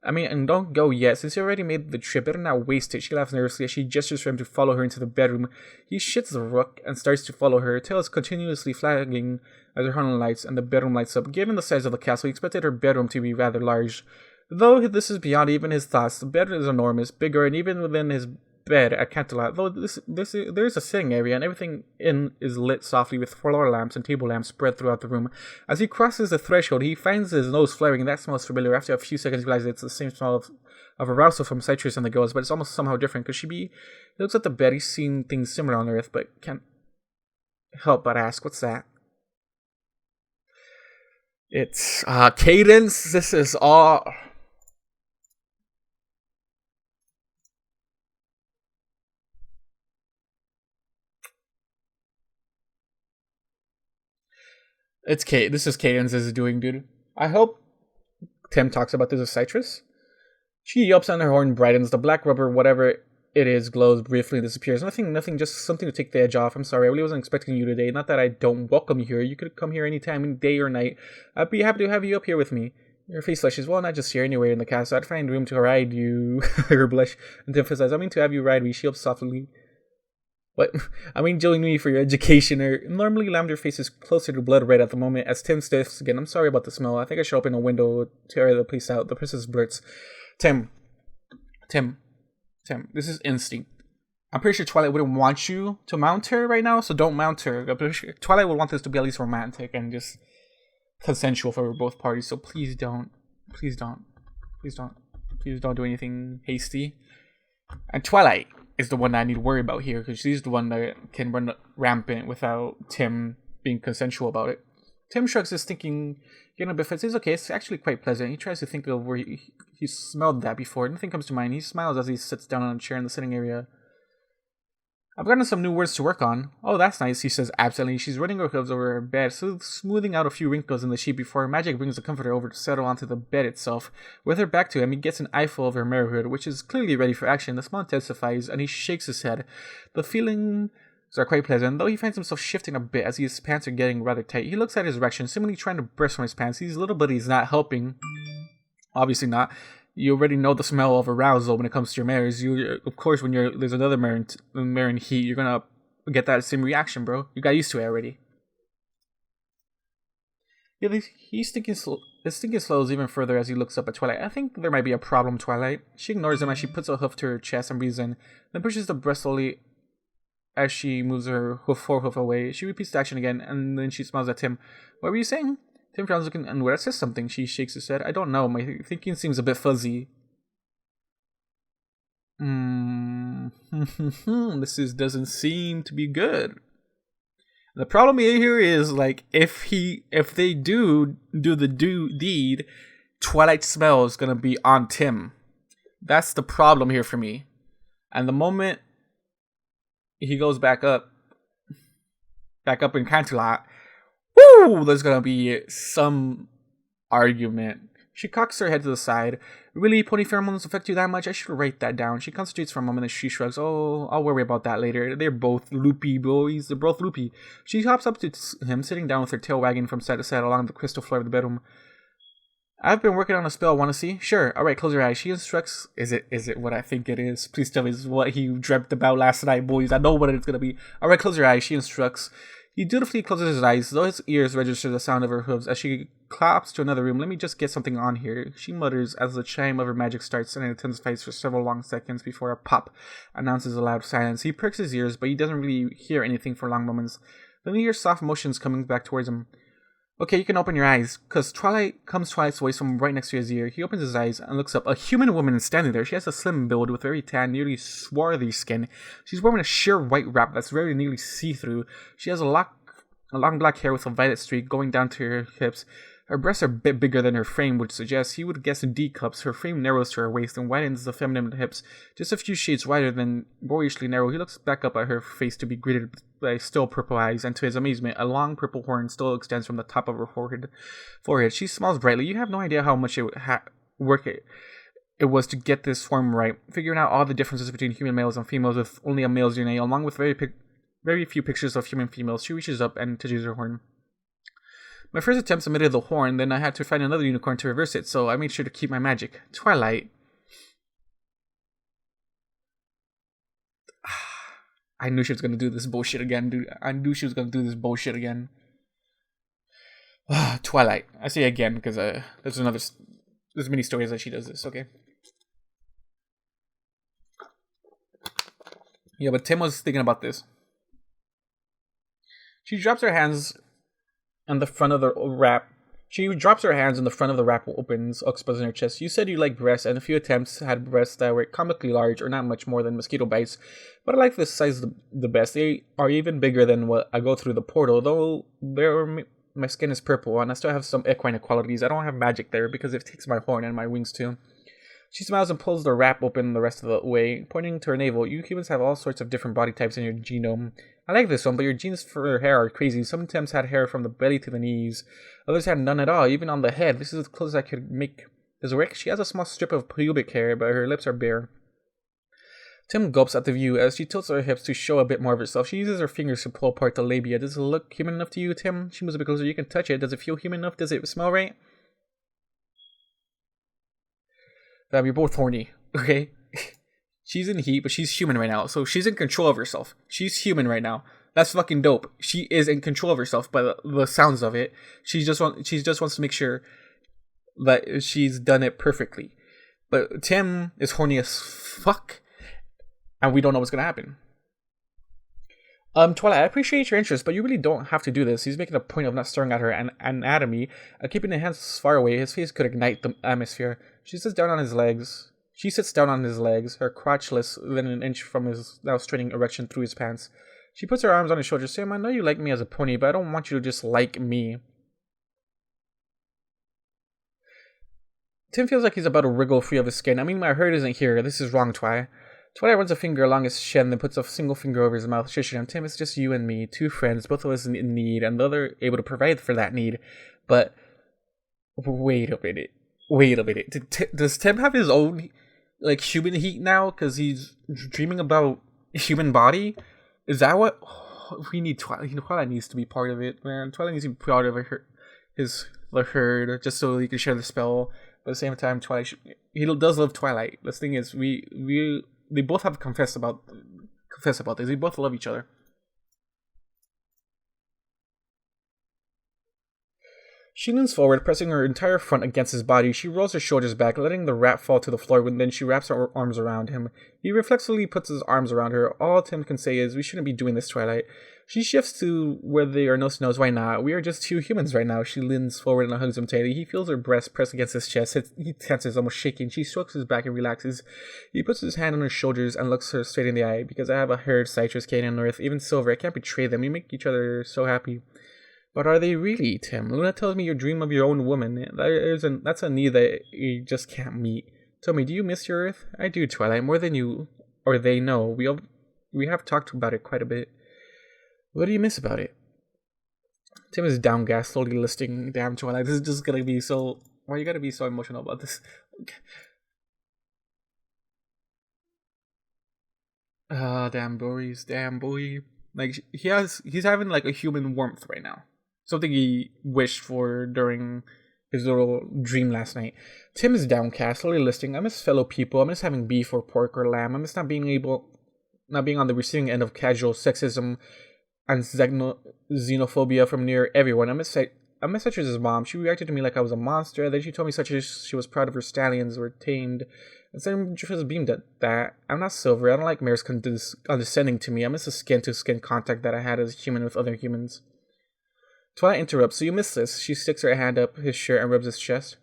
Speaker 1: I mean, and don't go yet. Since you already made the trip, better not waste it. She laughs nervously as she gestures for him to follow her into the bedroom. He shits the rook and starts to follow her. Her tail is continuously flagging as her horn lights and the bedroom lights up. Given the size of the castle, he expected her bedroom to be rather large. Though this is beyond even his thoughts, the bed is enormous, bigger, and even within his bed at Canterlot, though there's a sitting area and everything in is lit softly with floor lamps and table lamps spread throughout the room. As he crosses the threshold, he finds his nose flaring, and that smells familiar. After a few seconds, he realizes it's the same smell of arousal from citrus and the girls, but it's almost somehow different. He looks at the bed, he's seen things similar on Earth, but can't help but ask, what's that? It's Cadence. This is all. It's Kate. This is Cadence is doing, dude. I hope Tim talks about this as citrus. She yelps and her horn brightens. The black rubber, whatever it is, glows briefly and disappears. Nothing, just something to take the edge off. I'm sorry, I really wasn't expecting you today. Not that I don't welcome you here. You could come here anytime, day or night. I'd be happy to have you up here with me. Her face flushes. Well, not just here, anywhere in the castle. I'd find room to ride you. Her blush and Tim says, I mean to have you ride me. She yelps softly. What? I mean, join me for your education. Her normally lavender face is closer to blood red at the moment as Tim stiffs again. I'm sorry about the smell. I think I should open a window to air the place out. The princess blurts. Tim. This is instinct. I'm pretty sure Twilight wouldn't want you to mount her right now, so don't mount her. I'm pretty sure Twilight would want this to be at least romantic and just consensual for both parties. So please don't do anything hasty. And Twilight is the one that I need to worry about here because she's the one that can run rampant without Tim being consensual about it. Tim shrugs his thinking, getting a bit fed. Says, okay, it's actually quite pleasant. He tries to think of where he smelled that before. Nothing comes to mind. He smiles as he sits down on a chair in the sitting area. I've gotten some new words to work on. Oh, that's nice, he says absently. She's running her hooves over her bed, smoothing out a few wrinkles in the sheet before her magic brings the comforter over to settle onto the bed itself. With her back to him, he gets an eyeful of her mirrorhood, which is clearly ready for action. The smile intensifies, and he shakes his head. The feelings are quite pleasant, though he finds himself shifting a bit as his pants are getting rather tight. He looks at his erection, seemingly trying to burst from his pants. He's little, but he's not helping. Obviously not. You already know the smell of arousal when it comes to your mirrors. Of course, when there's another mirror in heat, you're gonna get that same reaction, bro. You got used to it already. Yeah, his thinking slows even further as he looks up at Twilight. I think there might be a problem, Twilight. She ignores him as she puts a hoof to her chest and breathes in, then pushes the breast slowly as she moves her forehoof away. She repeats the action again, and then she smiles at Tim. What were you saying? Tim frowns looking inward. Says something. She shakes his head. I don't know. My thinking seems a bit fuzzy. This doesn't seem to be good. The problem here is like if they do the deed, Twilight smell is gonna be on Tim. That's the problem here for me. And the moment he goes back up in Canterlot, woo! There's gonna be some argument. She cocks her head to the side. Really, pony pheromones affect you that much? I should write that down. She concentrates for a moment and she shrugs. Oh, I'll worry about that later. They're both loopy boys. They're both loopy. She hops up to him, sitting down with her tail wagging from side to side along the crystal floor of the bedroom. I've been working on a spell. Want to see? Sure. Alright, close your eyes. She instructs. Is it what I think it is? Please tell me this is what he dreamt about last night, boys. I know what it's gonna be. Alright, close your eyes. She instructs. He dutifully closes his eyes, though his ears register the sound of her hooves as she claps to another room. Let me just get something on here, she mutters as the chime of her magic starts and it intensifies for several long seconds before a pop announces a loud silence. He pricks his ears, but he doesn't really hear anything for long moments. Then he hears soft motions coming back towards him. Okay, you can open your eyes, cause Twilight's voice from right next to his ear. He opens his eyes and looks up. A human woman is standing there. She has a slim build with very tan, nearly swarthy skin. She's wearing a sheer white wrap that's very nearly see-through. She has a long black hair with a violet streak going down to her hips. Her breasts are a bit bigger than her frame would suggest. He would guess D cups. Her frame narrows to her waist and widens the feminine hips, just a few shades wider than boyishly narrow. He looks back up at her face to be greeted by still purple eyes, and to his amazement, a long purple horn still extends from the top of her forehead. She smiles brightly. You have no idea how much work it was to get this form right, figuring out all the differences between human males and females with only a male's DNA, along with very few pictures of human females. She reaches up and touches her horn. My first attempt emitted the horn, then I had to find another unicorn to reverse it, so I made sure to keep my magic. Twilight. I knew she was gonna do this bullshit again, dude. I knew she was gonna do this bullshit again. Twilight. I say again because there's many stories that she does this. Okay. Yeah, but Tim was thinking about this. She drops her hands on the front of the wrap. She drops her hands and the front of the wrap opens, exposing her chest. You said you like breasts, and a few attempts had breasts that were comically large or not much more than mosquito bites. But I like this size the best. They are even bigger than what I go through the portal, though my skin is purple and I still have some equine qualities. I don't have magic there because it takes my horn and my wings too. She smiles and pulls the wrap open the rest of the way, pointing to her navel. You humans have all sorts of different body types in your genome. I like this one, but your genes for your hair are crazy. Some attempts had hair from the belly to the knees. Others had none at all, even on the head. This is as close as I could make this work. She has a small strip of pubic hair, but her lips are bare. Tim gulps at the view as she tilts her hips to show a bit more of herself. She uses her fingers to pull apart the labia. Does it look human enough to you, Tim? She moves a bit closer. You can touch it. Does it feel human enough? Does it smell right? You're both horny, okay? She's in heat, but she's human right now, so she's in control of herself. She's human right now. That's fucking dope. She is in control of herself by the sounds of it. She just wants to make sure that she's done it perfectly. But Tim is horny as fuck, and we don't know what's gonna happen. Twilight, I appreciate your interest, but you really don't have to do this. He's making a point of not staring at her anatomy, keeping his hands far away. His face could ignite the atmosphere. She sits down on his legs. Her crotch less than an inch from his now straining erection through his pants. She puts her arms on his shoulders. Sam, I know you like me as a pony, but I don't want you to just like me. Tim feels like he's about to wriggle free of his skin. I mean, my hurt isn't here. This is wrong, Twilight. Twilight runs a finger along his chin, then puts a single finger over his mouth, shushing him. Tim, it's just you and me, two friends, both of us in need, and the other able to provide for that need. But wait a minute. Does Tim have his own human heat now? Because he's dreaming about human body? Is that what we need? Twilight needs to be part of it, man. Twilight needs to be part of the herd, just so he can share the spell. But at the same time, Twilight he does love Twilight. The thing is, they both have confess about this. They both love each other. She leans forward, pressing her entire front against his body. She rolls her shoulders back, letting the wrap fall to the floor, and then she wraps her arms around him. He reflexively puts his arms around her. All Tim can say is, we shouldn't be doing this, Twilight. She shifts to where there are no snows. Why not? We are just two humans right now. She leans forward and hugs him tightly. He feels her breast press against his chest. He tenses, almost shaking. She strokes his back and relaxes. He puts his hand on her shoulders and looks her straight in the eye. Because I have a herd, citrus, Cayanne, and North, even Silver. I can't betray them. We make each other so happy. But are they really, Tim? Luna tells me you dream of your own woman. That's a need that you just can't meet. Tell me, do you miss your Earth? I do, Twilight, more than you or they know. We have talked about it quite a bit. What do you miss about it? Tim is downcast, slowly listing. Damn, Twilight, this is just gonna be so... Why you gotta be so emotional about this? Damn, Boris, damn, boy. He's having a human warmth right now. Something he wished for during his little dream last night. Tim is downcast, slowly listing. I miss fellow people. I miss having beef or pork or lamb. I miss not being on the receiving end of casual sexism and xenophobia from near everyone. I miss such as his mom. She reacted to me like I was a monster. Then she told me such as she was proud of her stallions were tamed. And then she was beamed at that. I'm not Silver. I don't like mares condescending to me. I miss the skin-to-skin contact that I had as a human with other humans. Twilight interrupts. So you miss this? She sticks her hand up his shirt and rubs his chest.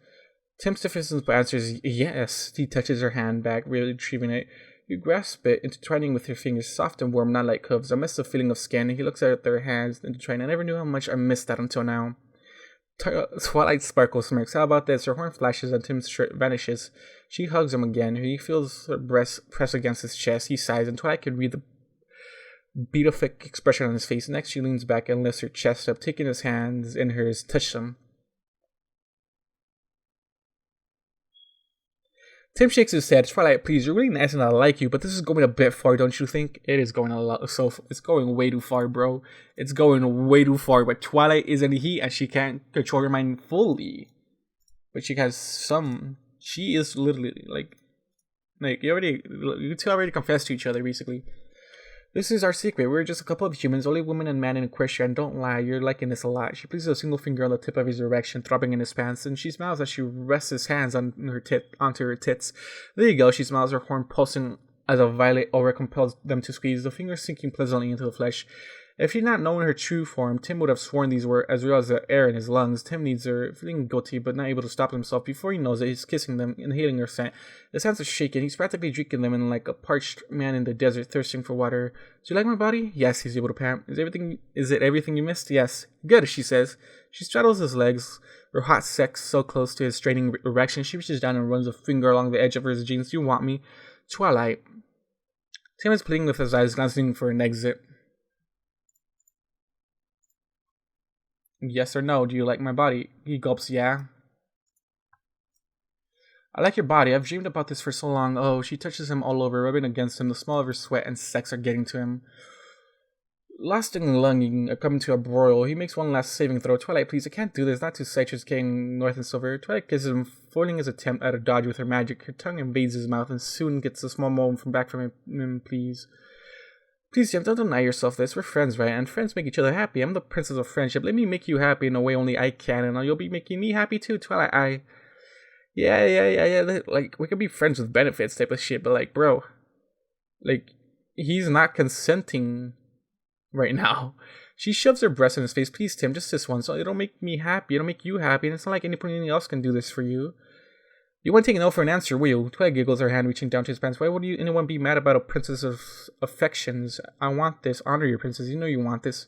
Speaker 1: Tim stiffens but answers yes. He touches her hand back, really retrieving it. You grasp it, intertwining with your fingers, soft and warm, not like hooves. I miss the feeling of skin. He looks at their hands, intertwining. I never knew how much I missed that until now. Twilight sparkles, smirks. How about this? Her horn flashes and Tim's shirt vanishes. She hugs him again. He feels her breast press against his chest. He sighs, and Twilight could read the beatific expression on his face. Next, she leans back and lifts her chest up, taking his hands in hers, touches them. Tim shakes his head. Twilight, please, you're really nice and I like you, but this is going a bit far, don't you think? It is going a lot. So it's going way too far, bro. It's going way too far. But Twilight is in the heat and she can't control her mind fully. But she has some. She is literally like you two already confessed to each other, basically. This is our secret. We're just a couple of humans, only woman and man in a question. Don't lie, you're liking this a lot. She places a single finger on the tip of his erection, throbbing in his pants, and she smiles as she rests his hands on onto her tits. There you go, she smiles, her horn pulsing as a violet aura compels them to squeeze, the fingers sinking pleasantly into the flesh. If she'd not known her true form, Tim would have sworn these were as real as the air in his lungs. Tim needs her, feeling guilty but not able to stop himself. Before he knows it, he's kissing them, inhaling her scent. His hands are shaking. He's practically drinking them in like a parched man in the desert, thirsting for water. Do you like my body? Yes, he's able to pant. Is it everything you missed? Yes. Good, she says. She straddles his legs, her hot sex so close to his straining erection. She reaches down and runs a finger along the edge of his jeans. Do you want me? Twilight. Tim is pleading with his eyes, glancing for an exit. Yes or no, do you like my body? He gulps, yeah. I like your body. I've dreamed about this for so long. Oh, she touches him all over, rubbing against him. The smell of her sweat and sex are getting to him. Lasting and lunging are coming to a broil. He makes one last saving throw. Twilight, please, I can't do this. Not too citrus getting north and silver. Twilight kisses him, foiling his attempt at a dodge with her magic. Her tongue invades his mouth and soon gets a small moan from him, please. Please, Jim, don't deny yourself this. We're friends, right? And friends make each other happy. I'm the princess of friendship. Let me make you happy in a way only I can, and you'll be making me happy too, Twilight. Yeah. Like, we could be friends with benefits type of shit, but like, bro, like, he's not consenting right now. She shoves her breast in his face. Please, Tim, just this one. So it'll make me happy. It'll make you happy, and it's not like anyone else can do this for you. You won't take no for an answer, will you? Twilight giggles, her hand reaching down to his pants. Why would anyone be mad about a princess of affections? I want this. Honor your princess. You know you want this.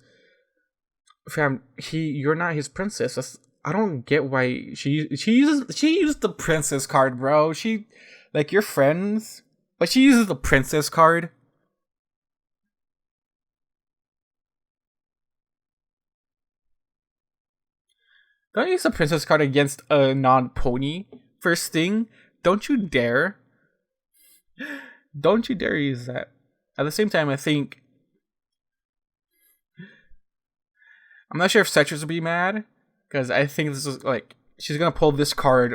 Speaker 1: Fam, you're not his princess. I don't get why she used the princess card, bro. She, like, you're friends, but she uses the princess card. Don't use the princess card against a non-pony. First thing, don't you dare. Don't you dare use that. At the same time, I think, I'm not sure if Citrus will be mad, because I think this is like, she's gonna pull this card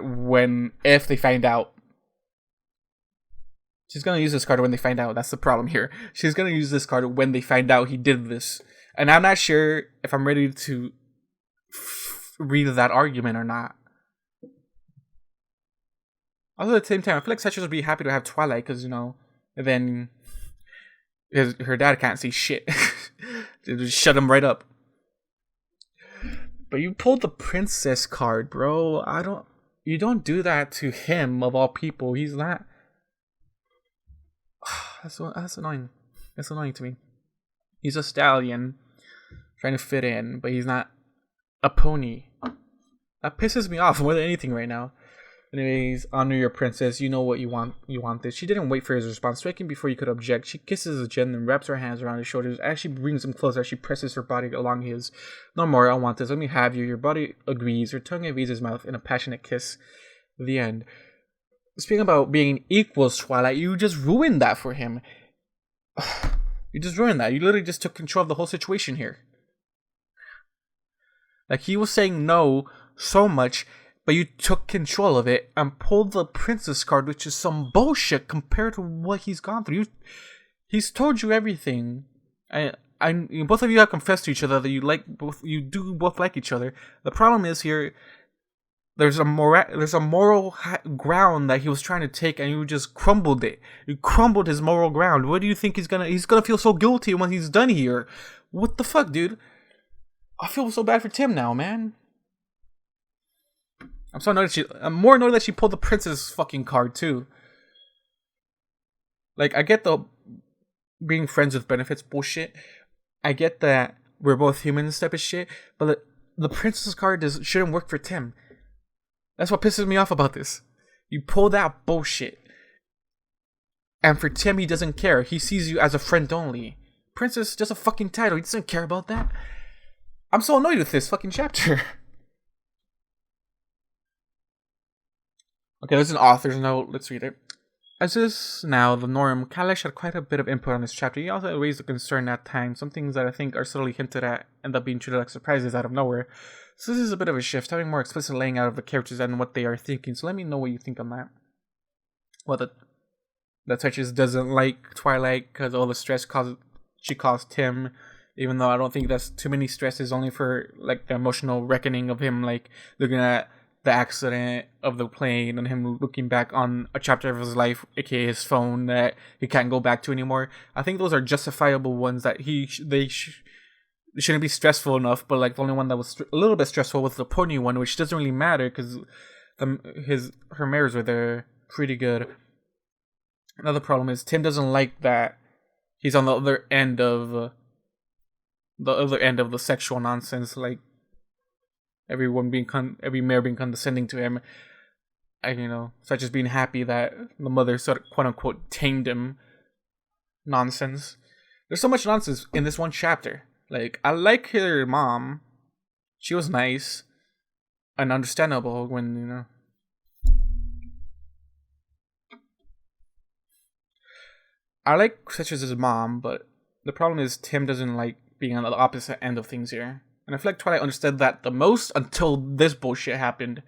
Speaker 1: if they find out. She's gonna use this card when they find out. That's the problem here. She's gonna use this card when they find out he did this. And I'm not sure if I'm ready to read that argument or not. Also, at the same time, I feel like Citrus would be happy to have Twilight, because, you know, then her dad can't see shit. They just shut him right up. But you pulled the princess card, bro. You don't do that to him, of all people. He's not. That's annoying. That's annoying to me. He's a stallion trying to fit in, but he's not a pony. That pisses me off more than anything right now. Anyways, honor your princess. You know what you want. You want this. She didn't wait for his response. Striking before he could object, she kisses his chin and wraps her hands around his shoulders. As she brings him closer, she presses her body along his. No more. I want this. Let me have you. Your body agrees. Her tongue invades his mouth in a passionate kiss. The end. Speaking about being equals, Twilight, you just ruined that for him. You just ruined that. You literally just took control of the whole situation here. Like, he was saying no so much, but you took control of it and pulled the princess card, which is some bullshit compared to what he's gone through. He's told you everything. Both of you have confessed to each other that you do both like each other. The problem is here, there's a moral ground that he was trying to take, and you just crumbled it. You crumbled his moral ground. What do you think he's gonna feel so guilty when he's done here? What the fuck, dude? I feel so bad for Tim now, man. I'm more annoyed that she pulled the princess fucking card too. Like, I get the being friends with benefits bullshit. I get that we're both humans type of shit, but the princess card shouldn't work for Tim. That's what pisses me off about this. You pull that bullshit. And for Tim, he doesn't care. He sees you as a friend only. Princess is just a fucking title. He doesn't care about that. I'm so annoyed with this fucking chapter. Okay, there's an author's note. Let's read it. As is now the norm, Kailash had quite a bit of input on this chapter. He also raised a concern at times. Some things that I think are subtly hinted at end up being treated like surprises out of nowhere. So this is a bit of a shift, having more explicit laying out of the characters and what they are thinking. So let me know what you think on that. Well, the Touches doesn't like Twilight because all the stress she caused Tim, even though I don't think that's too many stresses, only for like the emotional reckoning of him like looking at the accident of the plane and him looking back on a chapter of his life, aka his phone, that he can't go back to anymore. I think those are justifiable ones that they shouldn't be stressful enough. But like the only one that was a little bit stressful was the pony one, which doesn't really matter because her mares were there pretty good. Another problem is Tim doesn't like that he's on the other end of the sexual nonsense, like every mare being condescending to him, and such as being happy that the mother sort of quote unquote tamed him. Nonsense. There's so much nonsense in this one chapter. Like, I like her mom. She was nice and understandable when I like such as his mom, but the problem is Tim doesn't like being on the opposite end of things here. And I feel like Twilight understood that the most until this bullshit happened.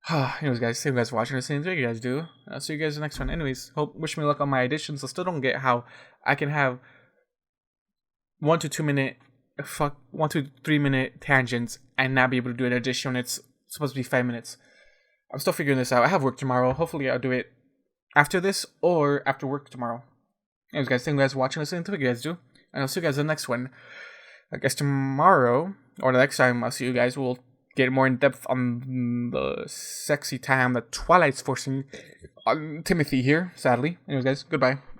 Speaker 1: Anyways, guys, thank you guys for watching. Listening to what you guys do. I'll see you guys in the next one. Anyways, wish me luck on my editions. I still don't get how I can have 1 to 3 minute tangents and not be able to do an edition. It's supposed to be 5 minutes. I'm still figuring this out. I have work tomorrow. Hopefully, I'll do it after this or after work tomorrow. Anyways, guys, thank you guys for watching. Listening to what you guys do. And I'll see you guys in the next one. I guess tomorrow, or the next time I'll see you guys, we'll get more in depth on the sexy time that Twilight's forcing on Timonthy here, sadly. Anyways, guys, goodbye.